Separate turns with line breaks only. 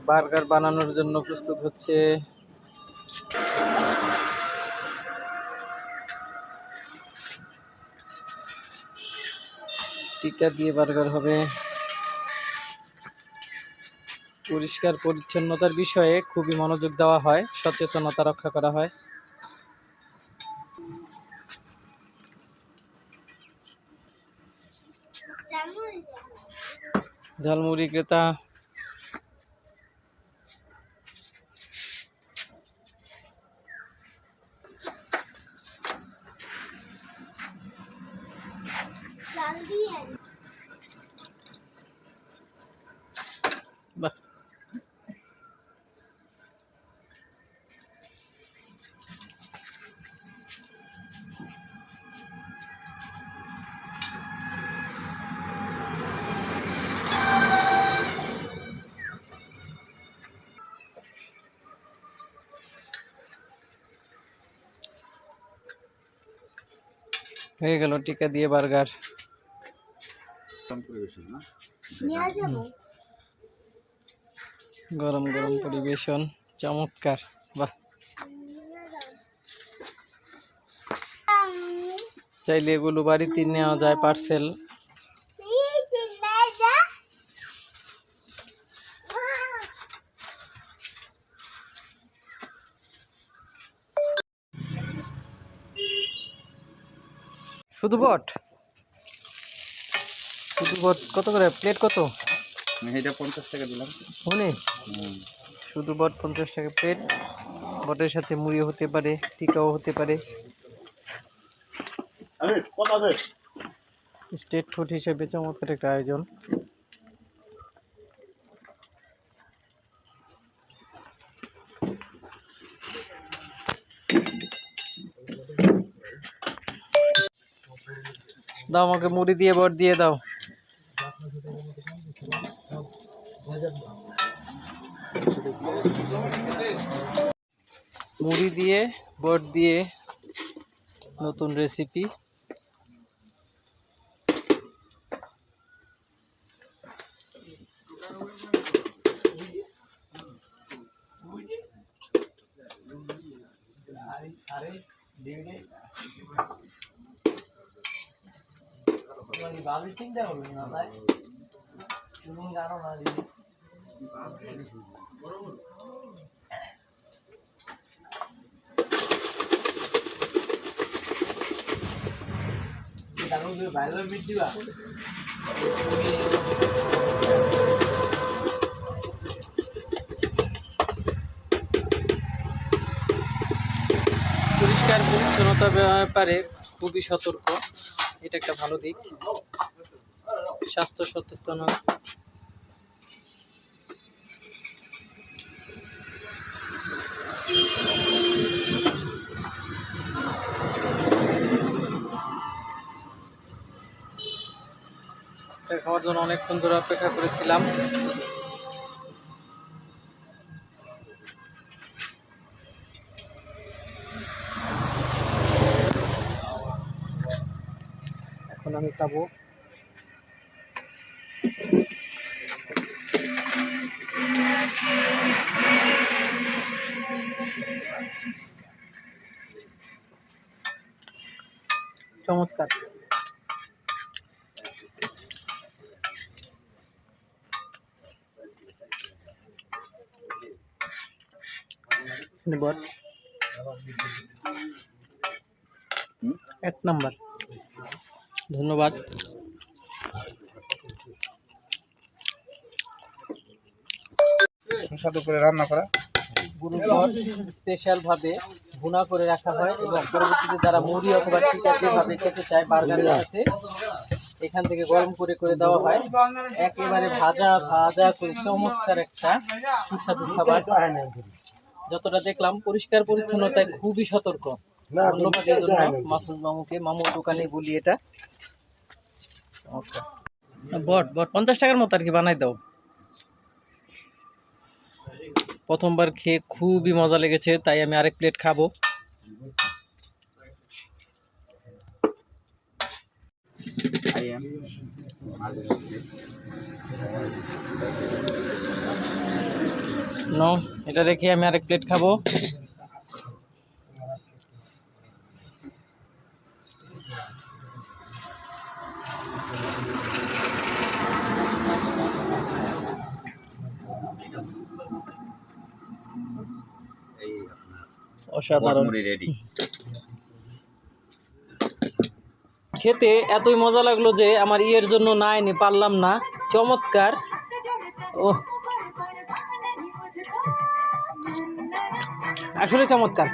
Burger বানানোর জন্য প্রস্তুত হচ্ছে। টিকা দিয়ে বার্গার হবে। পরিষ্কার পরিচ্ছন্নতার বিষয়ে খুবই মনোযোগ দেওয়া হয়, সচেতনতা রক্ষা করা হয়। ঝালমুড়ি ক্রেতা বাহ, হয়ে গেল টিকা দিয়ে বার্গার। গরম গরম পরিবেশন, চমৎকার। বাহ, চাইলে এগুলো বাড়িতে নেওয়া যায় পার্সেল। শুধু বট কত করে প্লেট? কত?
এটা 50 টাকা দিলাম।
শুধু বট 50 টাকা প্লেট। বটের সাথে মুড়ি হতে পারে, টিকাও হতে পারে। স্ট্রিট ফুড হিসেবে চমৎকার একটা আয়োজন। দাও আমাকে মুড়ি দিয়ে বট দিয়ে দাও। মুড়ি দিয়ে বট দিয়ে নতুন রেসিপি। পরিষ্কার পরিচ্ছন্নতার ব্যাপারে খুবই সতর্ক, এটা একটা ভালো দিক। স্বাস্থ্য সচেতন খাওয়ার জন্য অনেকক্ষণ ধরে অপেক্ষা করেছিলাম। এখন আমি খাবো। চমৎকার। বট 1 নাম্বার। ধন্যবাদ।
সুস্বাদু করে রান্না করা
গরুর বট স্পেশাল ভাবে ভুনা করে রাখা হয় এবং পরবর্তীতে যারা মুড়ি অথবা টিকা যেভাবে খেতে চায় বার্গারের সাথে এখান থেকে গরম করে করে দেওয়া হয়। একেবারে ভাজা ভাজা করে চমৎকার একটা সুস্বাদু খাবার। যতটা দেখলাম পরিষ্কার পরিচ্ছন্নতায় খুবই সতর্ক। ধন্যবাদ এর জন্য মাসুদ মামুকে, মামুর দোকানে বলি এটা। বট 50 টাকার মতো আর কি বানাই দাও। প্রথমবার খেয়ে খুবই মজা লেগেছে, তাই আমি আরেক প্লেট খাবো। নো, এটা রেখে আমি আরেক প্লেট খাবো। অসাধারণ
রেডি।
খেতে এতই মজা লাগলো যে আমার ইয়ের জন্য না এনে পারলাম না। চমৎকার। ও আসলে চমৎকার।